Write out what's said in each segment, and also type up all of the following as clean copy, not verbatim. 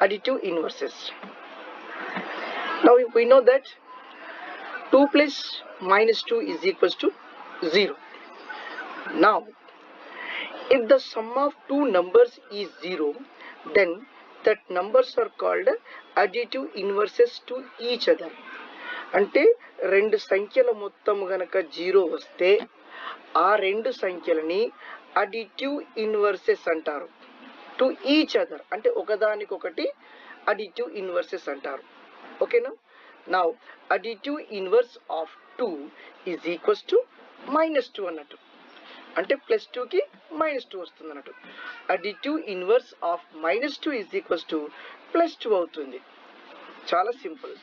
additive inverses. Now we know that 2 plus minus 2 is equals to 0. Now if the sum of two numbers is 0, then that numbers are called additive inverses to each other. అంటే రెండు సంఖ్యల మొత్తం గనక 0 వస్తే ఆ రెండు సంఖ్యలని additive in versus అంటారు. To each other అంటే ఒకదానికొకటి అడిటివ్ ఇన్వర్సెస్ అంటారు. ఓకేనా? Now additive inverse of 2 is equals to -2 అన్నట్టు. అంటే +2కి -2 వస్తుంది అన్నట్టు. Additive inverse of -2 is equals to +2 అవుతుంది. చాలా సింపుల్.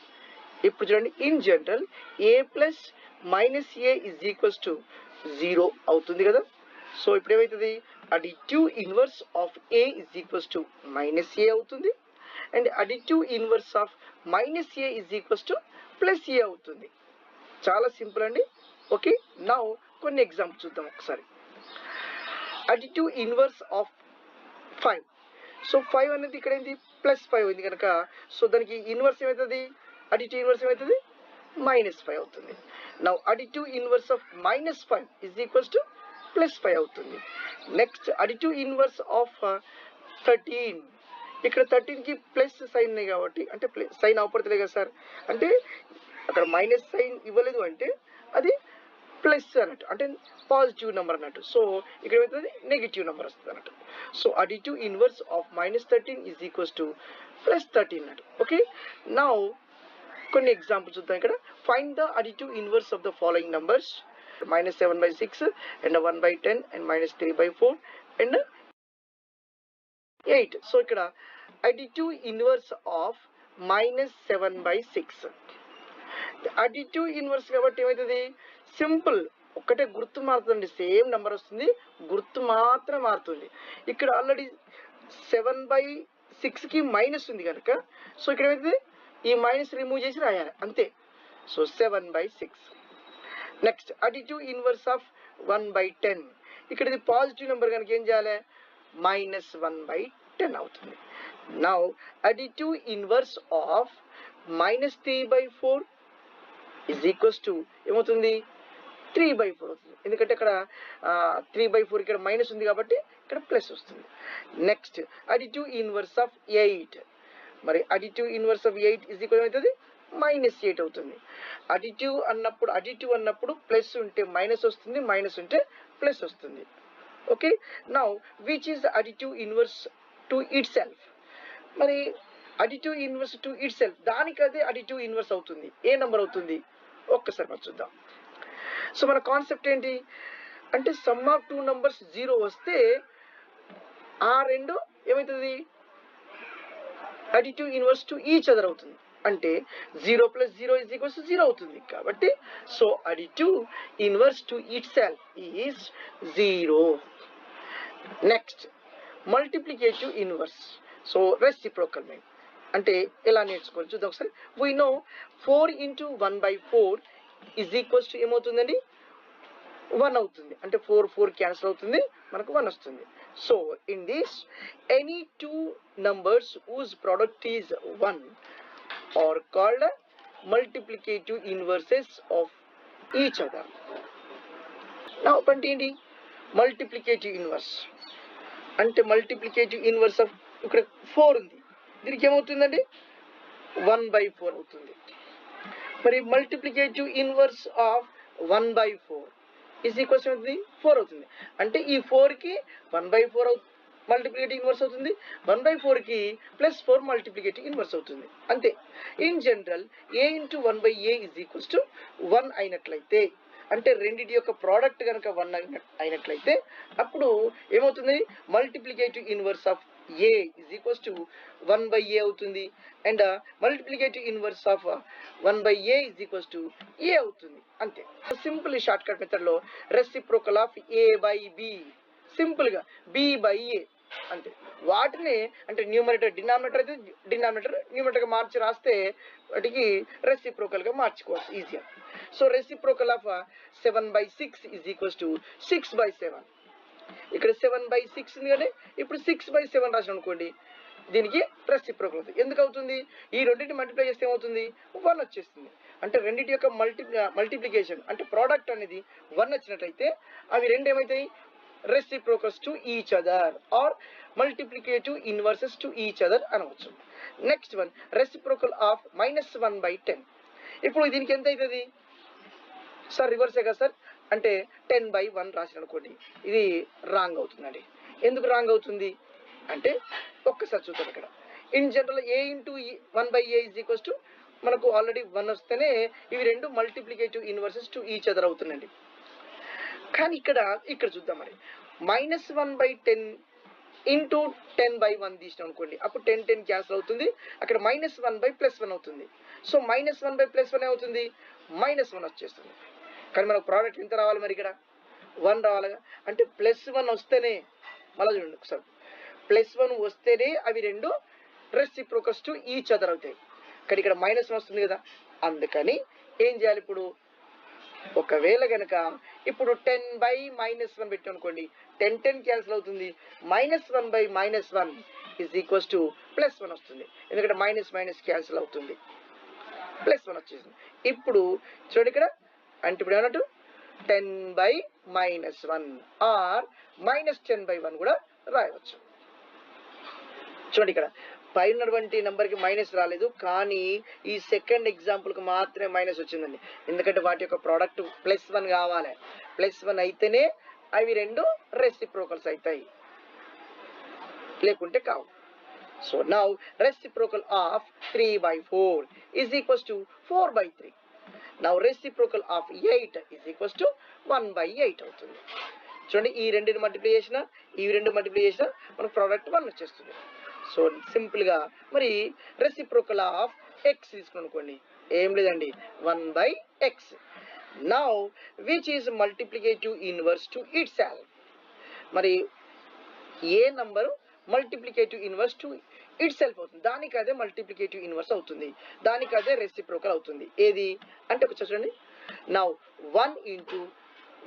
ఇప్పుడు చూడండి, in general a plus -a is equals to 0 అవుతుంది కదా. సో ఇప్పుడు ఏమవుతుంది, additive inverse of a is equals to -a అవుతుంది and additive inverse of -a is equals to +a అవుతుంది. చాలా సింపుల్ అండి. ఓకే, నౌ కొన్ని ఎగ్జాంపుల్ చూద్దాం ఒకసారి. Additive inverse of 5. సో 5 అనేది ఇక్కడ ఏంటి, +5 ఉంది కనుక సో దానికి ఇన్వర్స్ ఏమవుతుంది, అడిటివ్ ఇన్వర్స్ ఏమవుతుంది, -5 అవుతుంది. Now additive inverse of -5 is equals to +5 అవుతుంది. Next additive inverse of 13. ఇక్కడ 13కి ప్లస్ సైన్ ఉన్నాయి కాబట్టి అంటే సైన్ అవపడతలే కదా సార్, అంటే అక్కడ మైనస్ సైన్ ఇవ్వలేదు అంటే అది ప్లస్ అన్నట్టు, అంటే పాజిటివ్ నెంబర్ అన్నట్టు. సో ఇక్కడ ఏమవుతుంది, నెగిటివ్ నెంబర్ వస్తుంది అన్నట్టు. So additive inverse of -13 is equals to +13 అన్నట్టు. ఓకే, నౌ కొన్ని ఎగ్జాంపుల్స్ చూద్దాం. ఇక్కడ find the additive inverse of the following numbers -7/6 and 1/10 and -3/4 and 8. So ఇక్కడ additive inverse of -7/6. Additive inverse కాబట్టి ఏమవుతుంది, సింపుల్ ఒక్కటే గుర్తు మారుతుంది, సేమ్ నెంబర్ వస్తుంది, గుర్తు మాత్రం మారుతుంది. ఇక్కడ ఆల్రెడీ 7/6కి మైనస్ ఉంది కనుక సో ఇక్కడ ఏమవుతుంది, ఈ మైనస్ రిమూవ్ చేసి రాయాలి అంతే. So 7/6. Next additive inverse of 1/10. ఇక్కడ ఇది పాజిటివ్ నెంబర్ కనుక ఏం చేయాలి, -1/10 అవుతుంది. Now additive inverse of -3/4 is equals to ఏమవుతుంది, 3/4 అవుతుంది. ఎందుకంటే ఇక్కడ 3/4 ఇక్కడ మైనస్ ఉంది కాబట్టి ఇక్కడ ప్లస్ వస్తుంది. Next additive inverse of 8. మరి additive inverse of 8 is equal అవుతుంది -8 అవుతుంది. అడిటివ్ అన్నప్పుడు ప్లస్ ఉంటే మైనస్ వస్తుంది, మైనస్ ఉంటే ప్లస్ వస్తుంది. Okay, now which is additive inverse to itself. మరి additive inverse to itself దానికదే అడిటివ్ ఇన్వర్స్ అవుతుంది. ఏ నెంబర్ అవుతుంది ఒక్కసారి మనం చూద్దాం. సో మన కాన్సెప్ట్ ఏంటి అంటే సమ్ ఆఫ్ 2 నంబర్స్ 0 వస్తే ఆ రెండు ఏమవుతుంది, additive inverse to each other అవుతుంది. అంటే 0 + 0 ఈజ్ ఈక్వల్స్ టు 0 అవుతుంది. కాబట్టి so additive inverse to it self is 0. Next multiplicative inverse. So reciprocal mean అంటే ఎలా నేర్చుకోవాలి చూద్దాం ఒకసారి. We know 4 × 1/4 is equals to ఏమవుతుందండి, 1 అవుతుంది. అంటే 4 క్యాన్సిల్ అవుతుంది, మనకు 1 వస్తుంది. So in this any 2 numbers whose product is 1 are called multiplicative inverses of each other. Now అంటే ఏంటి, మల్టిప్లికేటివ్ ఇన్వర్స్ అంటే మల్టిప్లికేటివ్ ఇన్వర్స్ ఆఫ్ ఇక్కడ 4 ఉంది, దీనికి ఏమవుతుందండి 1/4 అవుతుంది. మరి multiplicative inverse of 1/4 is equals అవుతుంది 4 అవుతుంది. అంటే ఈ 4కి 1/4 మల్టిప్లికేటివ్ ఇన్వర్స్ అవుతుంది, 1/4కి +4 మల్టిప్లికేటివ్ ఇన్వర్స్ అవుతుంది అంతే. In general a × 1/a is equals to 1 అయినట్లయితే, అంటే రెండిటి యొక్క ప్రోడక్ట్ కనుక 1 అయినట్లయితే అప్పుడు ఏమవుతుంది, multiplicative inverse of a is equals to 1/a అవుతుంది and multiplicative inverse of 1/a is equals to a అవుతుంది అంతే. సింపుల్ షార్ట్ కట్ మెథడ్ లో రెసిప్రోకల్ ఆఫ్ a/b, సింపుల్ గా b/a అంతే. వాటిని అంటే న్యూమరేటర్ డినామినేటర్ అయితే న్యూమరేటర్ గా మార్చి రాస్తే వాటికి రెసిప్రోకల్ గా మార్చుకోవచ్చు ఈజీగా. So reciprocal of 7/6 is equals to 6/7. ఇక్కడ 7/6 ఉంది కానీ ఇప్పుడు 6/7 రాసాం అనుకోండి, దీనికి రెసిప్రోకల్ అవుతుంది. ఎందుకు అవుతుంది? ఈ రెండింటి మల్టిప్లై చేస్తే ఏమవుతుంది? 1 వచ్చేస్తుంది. అంటే రెండింటి యొక్క మల్టిప్లికేషన్ అంటే ప్రోడక్ట్ అనేది 1 వచ్చినట్లయితే అవి రెండు ఏమవుతాయి? Reciprocals to each other or multiplicative inverses to each other అనవచ్చు. Next one reciprocal of -1/10. ఇప్పుడు దీనికి ఎంత అవుతుంది సార్? రివర్సే కదా సార్. అంటే 10/1 రాసిన అనుకోండి, ఇది రాంగ్ అవుతుందండి. ఎందుకు రాంగ్ అవుతుంది అంటే ఒక్కసారి చూద్దాం. ఇక్కడ in general a into 1/a is equals to మనకు ఆల్రెడీ 1 వస్తేనే ఇవి రెండు multiplicative inverses to each other అవుతుందండి. కానీ ఇక్కడ చూద్దాం మరి -1/10 ఇంటూ 10/1 తీసినాం అనుకోండి, అప్పుడు 10 క్యాన్సిల్ అవుతుంది. అక్కడ -1/+1 అవుతుంది. సో -1/+1 అవుతుంది, -1 వచ్చేస్తుంది. కానీ మనకు ప్రోడక్ట్ ఎంత రావాలి మరి? ఇక్కడ 1 రావాలిగా. అంటే +1 వస్తేనే, మళ్ళీ చూడండి ఒకసారి, +1 వస్తేనే అవి రెండు రెసిప్రోకల్స్ టు ఈచ్ అదర్ అవుతాయి. కానీ ఇక్కడ -1 వస్తుంది కదా, అందుకని ఏం చేయాలి ఇప్పుడు? ఒకవేళ కనుక ఇప్పుడు 10/-1 పెట్టాం అనుకోండి, 10 క్యాన్సిల్ అవుతుంది. -1/-1 ఈజ్ ఈక్వల్స్ టు +1 వస్తుంది. ఎందుకంటే మైనస్ క్యాన్సిల్ అవుతుంది, +1 వచ్చేసింది. ఇప్పుడు చూడండి ఇక్కడ, అంటే ఇప్పుడు ఏమన్నట్టు 10/-1 ఆర్ -10/1 కూడా రాయవచ్చు. చూడండి ఇక్కడ పైన ఉన్నటువంటి నెంబర్కి మైనస్ రాలేదు, కానీ ఈ సెకండ్ ఎగ్జాంపుల్కి మాత్రమే మైనస్ వచ్చిందండి. ఎందుకంటే వాటి యొక్క ప్రోడక్ట్ +1 కావాలి. +1 అయితేనే అవి రెండు రెసిప్రోకల్స్ అవుతాయి, లేకుంటే కావు. So now reciprocal of 3/4 is equals to 4/3. Now reciprocal of 8 is equals to 1/8 అవుతుంది. చూడండి, ఈ రెండుని మల్టిప్లై చేసిన, ఈ రెండు మల్టిప్లై చేసిన మనకు ప్రోడక్ట్ 1 వచ్చేస్తుంది. సో సింపుల్గా మరి రెసిప్రోకల్ ఆఫ్ x తీసుకుని అనుకోండి, ఏం లేదండి 1/x. Now which is multiplicative inverse to itself. మరి ఏ number multiplicative inverse to itself అవుతుంది, దానికి అదే మల్టిప్లికేటివ్ ఇన్వర్స్ అవుతుంది, దానికి అదే రెసిప్రోకల్ అవుతుంది. ఏది అంటే ఒకసారి చూడండి. నౌ 1 ఇంటూ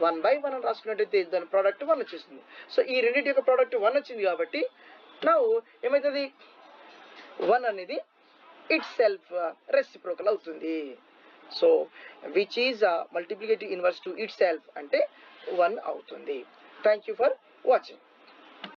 1/1 అని రాసుకున్నట్టయితే దాని ప్రోడక్ట్ 1 వచ్చేస్తుంది. సో ఈ రెండింటి యొక్క ప్రోడక్ట్ 1 వచ్చింది కాబట్టి నౌ ఏమవుతుంది? 1 అనేది ఇట్ సెల్ఫ్ రెసిప్రోకల్ అవుతుంది. So which is multiplicative inverse to it self అంటే 1 అవుతుంది. Thank you for watching.